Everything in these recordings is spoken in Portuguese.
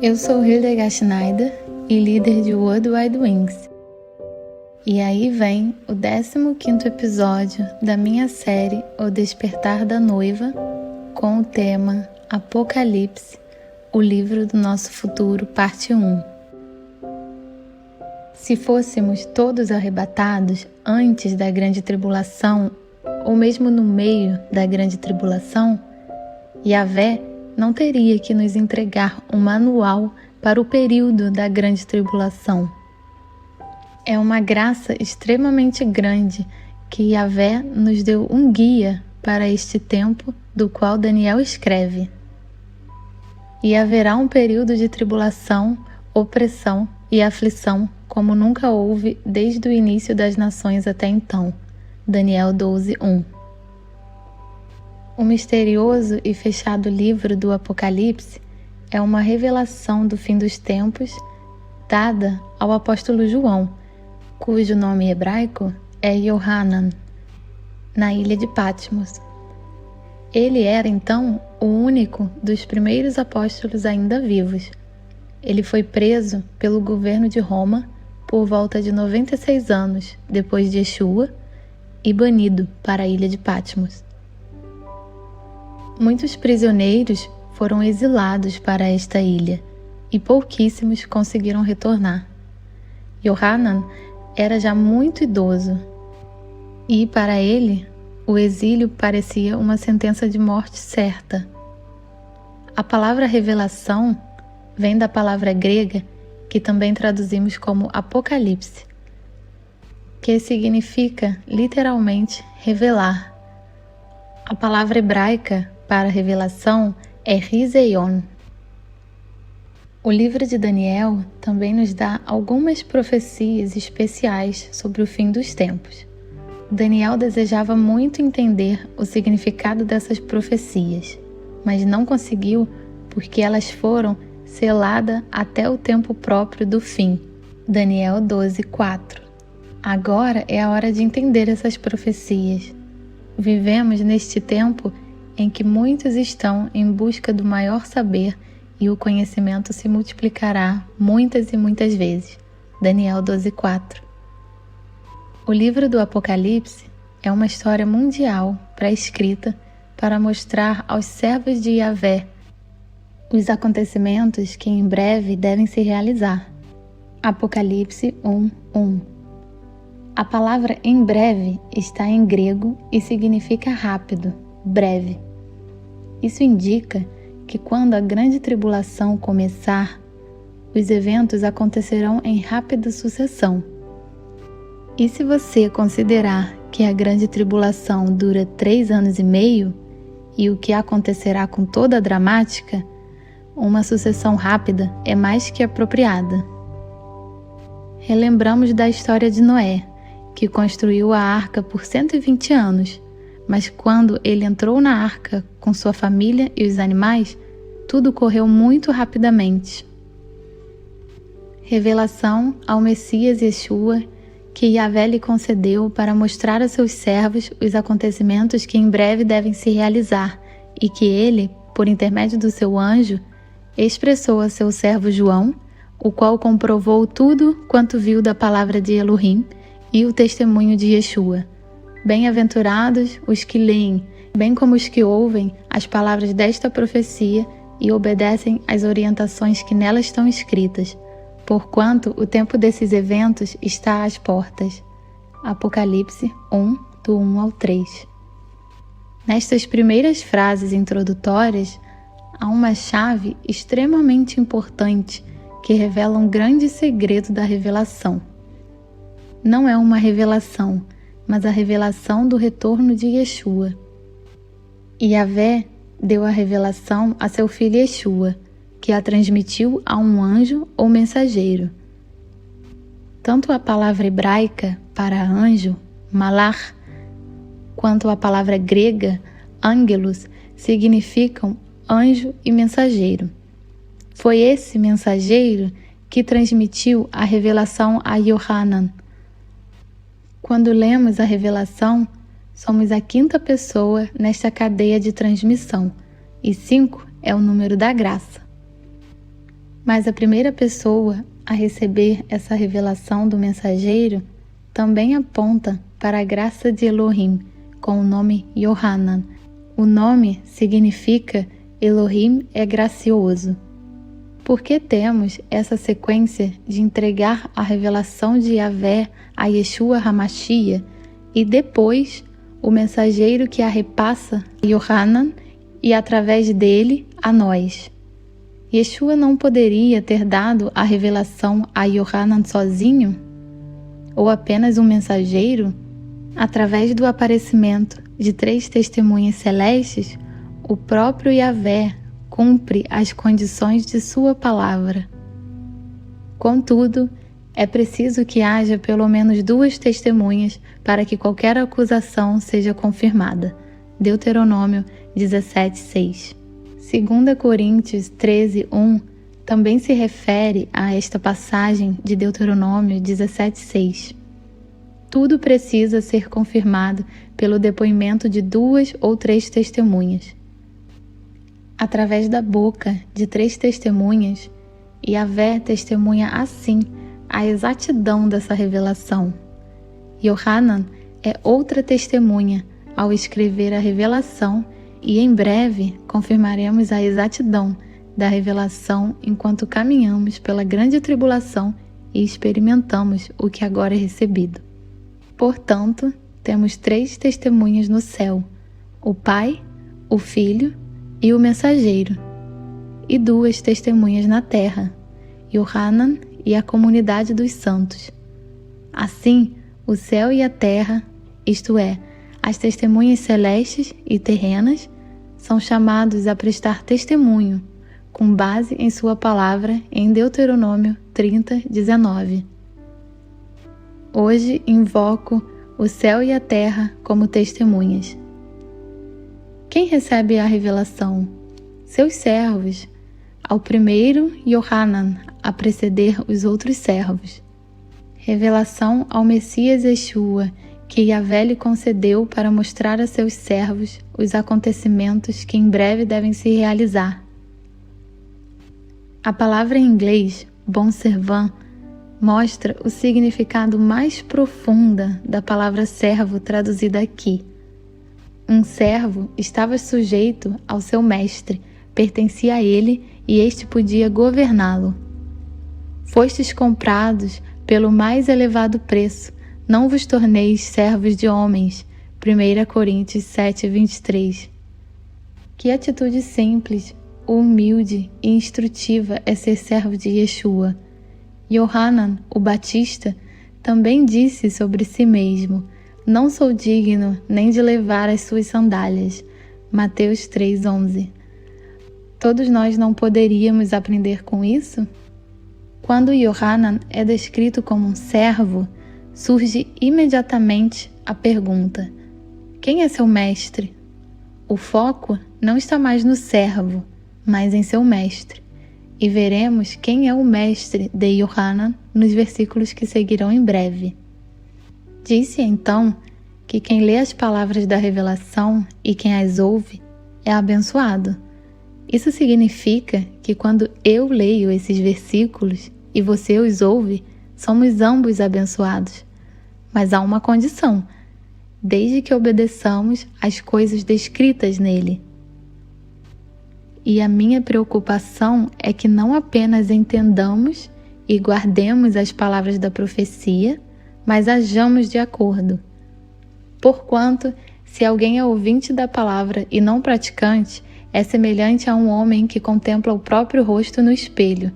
Eu sou Hildegard Schneider e líder de World Wide Wings. E aí vem o 15º episódio da minha série O Despertar da Noiva, com o tema Apocalipse, o livro do nosso futuro, parte 1. Se fôssemos todos arrebatados antes da grande tribulação, ou mesmo no meio da grande tribulação, Yahvé não teria que nos entregar um manual para o período da grande tribulação. É uma graça extremamente grande que Yahvé nos deu um guia para este tempo do qual Daniel escreve. E haverá um período de tribulação, opressão e aflição como nunca houve desde o início das nações até então. Daniel 12:1. O misterioso e fechado livro do Apocalipse é uma revelação do fim dos tempos dada ao apóstolo João, cujo nome hebraico é Yohanan, na ilha de Patmos. Ele era então o único dos primeiros apóstolos ainda vivos. Ele foi preso pelo governo de Roma por volta de 96 anos depois de Yeshua e banido para a ilha de Patmos. Muitos prisioneiros foram exilados para esta ilha e pouquíssimos conseguiram retornar. Yohanan era já muito idoso e, para ele, o exílio parecia uma sentença de morte certa. A palavra revelação vem da palavra grega que também traduzimos como Apocalipse, que significa literalmente revelar. A palavra hebraica para revelação é Rizeion. O livro de Daniel também nos dá algumas profecias especiais sobre o fim dos tempos. Daniel desejava muito entender o significado dessas profecias, mas não conseguiu porque elas foram seladas até o tempo próprio do fim. Daniel 12:4. Agora é a hora de entender essas profecias. Vivemos neste tempo em que muitos estão em busca do maior saber e o conhecimento se multiplicará muitas e muitas vezes. Daniel 12:4. O livro do Apocalipse é uma história mundial pré-escrita para mostrar aos servos de Yahvé os acontecimentos que em breve devem se realizar. Apocalipse 1:1. A palavra em breve está em grego e significa rápido, breve. Isso indica que quando a grande tribulação começar, os eventos acontecerão em rápida sucessão. E se você considerar que a grande tribulação dura 3 anos e meio, e o que acontecerá com toda a dramática, uma sucessão rápida é mais que apropriada. Relembramos da história de Noé, que construiu a arca por 120 anos, mas quando ele entrou na arca com sua família e os animais, tudo correu muito rapidamente. Revelação ao Messias Yeshua que Yahvé lhe concedeu para mostrar a seus servos os acontecimentos que em breve devem se realizar e que ele, por intermédio do seu anjo, expressou a seu servo João, o qual comprovou tudo quanto viu da palavra de Elohim e o testemunho de Yeshua. Bem-aventurados os que leem, bem como os que ouvem as palavras desta profecia e obedecem às orientações que nelas estão escritas, porquanto o tempo desses eventos está às portas. Apocalipse 1, do 1 ao 3. Nestas primeiras frases introdutórias, há uma chave extremamente importante que revela um grande segredo da revelação. Não é uma revelação, mas a revelação do retorno de Yeshua. Yahvé deu a revelação a seu filho Yeshua, que a transmitiu a um anjo ou mensageiro. Tanto a palavra hebraica para anjo, malach, quanto a palavra grega, angelos, significam anjo e mensageiro. Foi esse mensageiro que transmitiu a revelação a Yohanan. Quando lemos a revelação, somos a 5ª pessoa nesta cadeia de transmissão, e 5 é o número da graça. Mas a primeira pessoa a receber essa revelação do mensageiro também aponta para a graça de Elohim, com o nome Yohanan. O nome significa Elohim é gracioso. Por que temos essa sequência de entregar a revelação de Yahvé a Yeshua HaMashiach e depois o mensageiro que a repassa a Yohanan e através dele a nós? Yeshua não poderia ter dado a revelação a Yohanan sozinho? Ou apenas um mensageiro? Através do aparecimento de 3 testemunhas celestes, o próprio Yahvé cumpre as condições de sua palavra. Contudo, é preciso que haja pelo menos 2 testemunhas para que qualquer acusação seja confirmada. Deuteronômio 17:6. 2 Coríntios 13:1 também se refere a esta passagem de Deuteronômio 17:6. Tudo precisa ser confirmado pelo depoimento de 2 ou 3 testemunhas. Através da boca de 3 testemunhas, Yahvé testemunha assim a exatidão dessa revelação. Yohanan é outra testemunha ao escrever a revelação e em breve confirmaremos a exatidão da revelação enquanto caminhamos pela grande tribulação e experimentamos o que agora é recebido. Portanto, temos 3 testemunhas no céu, o Pai, o Filho e o mensageiro, e 2 testemunhas na terra, Yohanan e a comunidade dos santos. Assim, o céu e a terra, isto é, as testemunhas celestes e terrenas, são chamados a prestar testemunho, com base em sua palavra em Deuteronômio 30:19. Hoje invoco o céu e a terra como testemunhas. Quem recebe a revelação? Seus servos. Ao primeiro, Yohanan, a preceder os outros servos. Revelação ao Messias Yeshua, que Yahvé lhe concedeu para mostrar a seus servos os acontecimentos que em breve devem se realizar. A palavra em inglês, bon servant, mostra o significado mais profunda da palavra servo traduzida aqui. Um servo estava sujeito ao seu mestre, pertencia a ele e este podia governá-lo. Fostes comprados pelo mais elevado preço, não vos torneis servos de homens. 1 Coríntios 7:23. Que atitude simples, humilde e instrutiva é ser servo de Yeshua. Yohanan, o Batista, também disse sobre si mesmo: não sou digno nem de levar as suas sandálias. Mateus 3:11. Todos nós não poderíamos aprender com isso? Quando Yohanan é descrito como um servo, surge imediatamente a pergunta: quem é seu mestre? O foco não está mais no servo, mas em seu mestre. E veremos quem é o mestre de Yohanan nos versículos que seguirão em breve. Disse então que quem lê as palavras da revelação e quem as ouve é abençoado. Isso significa que quando eu leio esses versículos e você os ouve, somos ambos abençoados. Mas há uma condição: desde que obedeçamos às coisas descritas nele. E a minha preocupação é que não apenas entendamos e guardemos as palavras da profecia, mas hajamos de acordo. Porquanto, se alguém é ouvinte da palavra e não praticante, é semelhante a um homem que contempla o próprio rosto no espelho.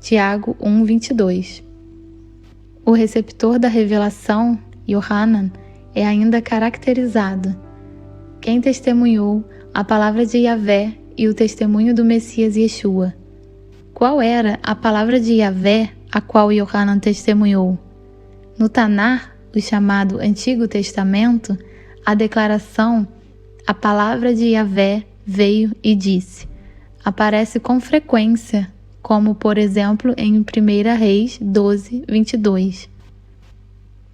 Tiago 1:22. O receptor da revelação, Yohanan, é ainda caracterizado. Quem testemunhou a palavra de Yahvé e o testemunho do Messias Yeshua. Qual era a palavra de Yahvé a qual Yohanan testemunhou? No Tanar, o chamado Antigo Testamento, a declaração "a palavra de Yahvé veio e disse" aparece com frequência, como por exemplo em 1 Reis 12:22.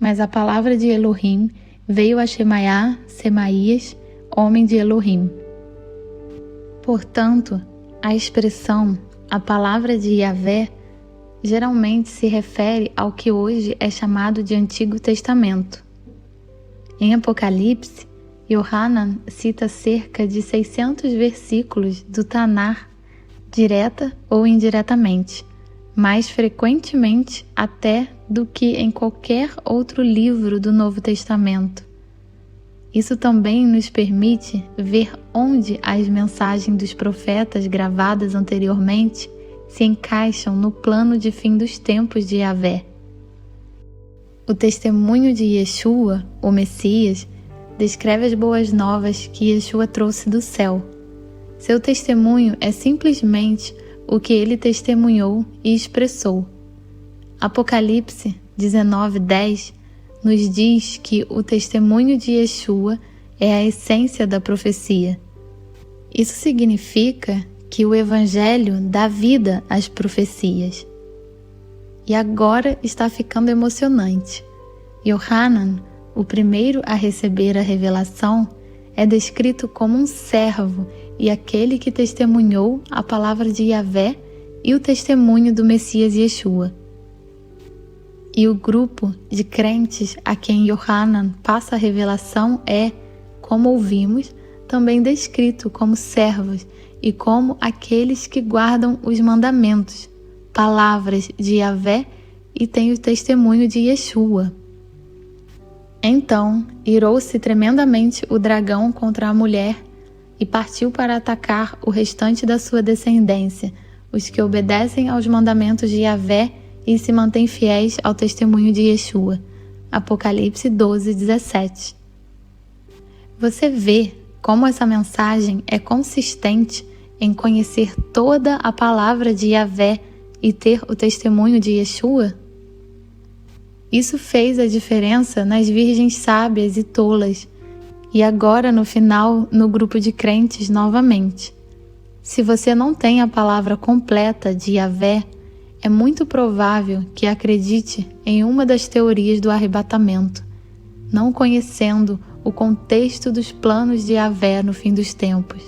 Mas a palavra de Elohim veio a Semaías, homem de Elohim. Portanto, a expressão A palavra de Yahvé geralmente se refere ao que hoje é chamado de Antigo Testamento. Em Apocalipse, Yohanan cita cerca de 600 versículos do Tanar, direta ou indiretamente, mais frequentemente até do que em qualquer outro livro do Novo Testamento. Isso também nos permite ver onde as mensagens dos profetas gravadas anteriormente se encaixam no plano de fim dos tempos de Yahvé. O testemunho de Yeshua, o Messias, descreve as boas novas que Yeshua trouxe do céu. Seu testemunho é simplesmente o que ele testemunhou e expressou. Apocalipse 19:10 nos diz que o testemunho de Yeshua é a essência da profecia. Isso significa que o Evangelho dá vida às profecias. E agora está ficando emocionante. Yohanan, o primeiro a receber a revelação, é descrito como um servo e aquele que testemunhou a palavra de Yahvé e o testemunho do Messias Yeshua. E o grupo de crentes a quem Yohanan passa a revelação é, como ouvimos, também descrito como servos e como aqueles que guardam os mandamentos, palavras de Yahvé e têm o testemunho de Yeshua. Então, irou-se tremendamente o dragão contra a mulher e partiu para atacar o restante da sua descendência, os que obedecem aos mandamentos de Yahvé e se mantêm fiéis ao testemunho de Yeshua. Apocalipse 12:17. Você vê como essa mensagem é consistente em conhecer toda a palavra de Yahvé e ter o testemunho de Yeshua? Isso fez a diferença nas virgens sábias e tolas, e agora no final no grupo de crentes novamente. Se você não tem a palavra completa de Yahvé, é muito provável que acredite em uma das teorias do arrebatamento, não conhecendo o contexto dos planos de Yahvé no fim dos tempos.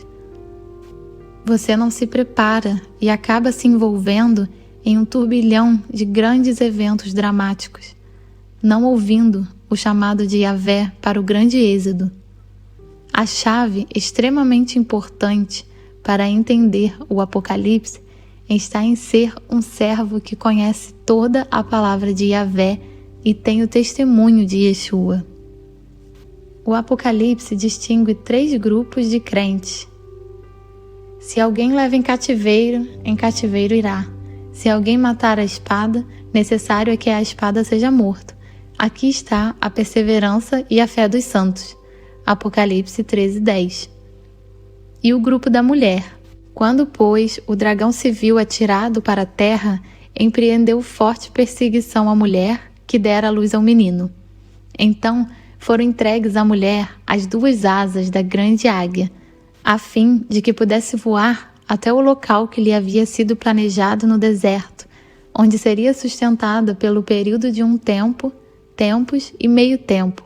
Você não se prepara e acaba se envolvendo em um turbilhão de grandes eventos dramáticos, não ouvindo o chamado de Yahvé para o grande êxodo. A chave extremamente importante para entender o Apocalipse está em ser um servo que conhece toda a palavra de Yahvé e tem o testemunho de Yeshua. O Apocalipse distingue 3 grupos de crentes. Se alguém leva em cativeiro irá. Se alguém matar a espada, necessário é que a espada seja morto. Aqui está a perseverança e a fé dos santos. Apocalipse 13:10. E o grupo da mulher. Quando, pois, o dragão se viu atirado para a terra, empreendeu forte perseguição à mulher que dera à luz ao menino. Então foram entregues à mulher as 2 asas da grande águia, a fim de que pudesse voar até o local que lhe havia sido planejado no deserto, onde seria sustentada pelo período de um tempo, tempos e meio tempo,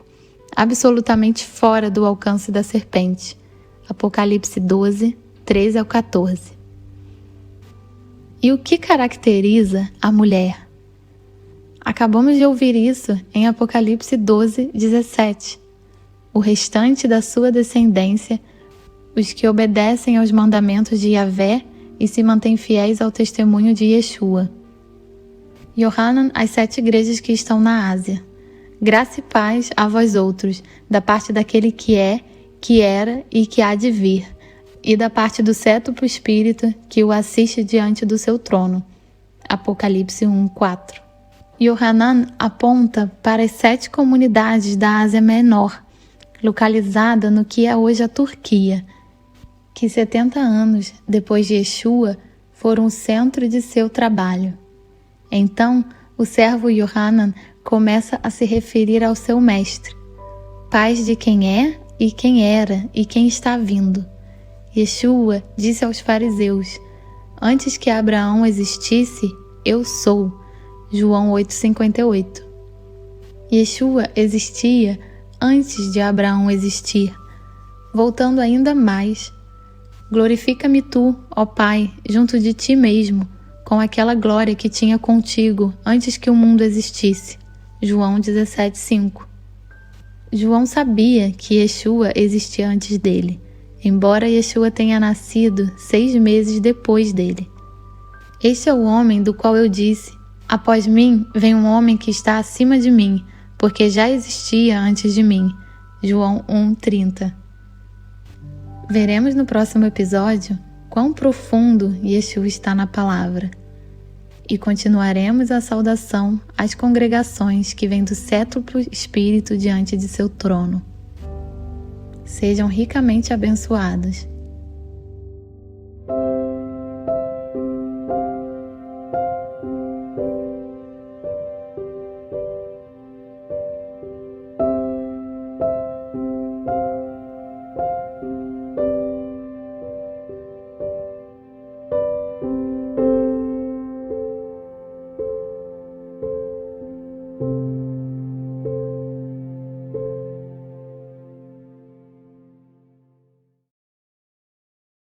absolutamente fora do alcance da serpente. Apocalipse 12:13-14. E o que caracteriza a mulher? Acabamos de ouvir isso em Apocalipse 12:17. O restante da sua descendência, os que obedecem aos mandamentos de Yahvé e se mantêm fiéis ao testemunho de Yeshua. Yohanan às 7 igrejas que estão na Ásia. Graça e paz a vós outros, da parte daquele que é, que era e que há de vir, e da parte do sétuplo Espírito que o assiste diante do seu trono. Apocalipse 1:4. Yohanan aponta para as 7 comunidades da Ásia Menor, localizada no que é hoje a Turquia, que 70 anos depois de Yeshua foram o centro de seu trabalho. Então, o servo Yohanan começa a se referir ao seu mestre, paz de quem é e quem era e quem está vindo. Yeshua disse aos fariseus: antes que Abraão existisse, eu sou. João 8:58. Yeshua existia antes de Abraão existir. Voltando ainda mais, Glorifica-me tu, ó Pai, junto de ti mesmo, com aquela glória que tinha contigo antes que o mundo existisse. João 17:5. João sabia que Yeshua existia antes dele, embora Yeshua tenha nascido 6 meses depois dele. Este é o homem do qual eu disse: após mim vem um homem que está acima de mim, porque já existia antes de mim. João 1:30. Veremos no próximo episódio quão profundo Yeshua está na palavra. E continuaremos a saudação às congregações que vêm do cétuplo Espírito diante de seu trono. Sejam ricamente abençoados.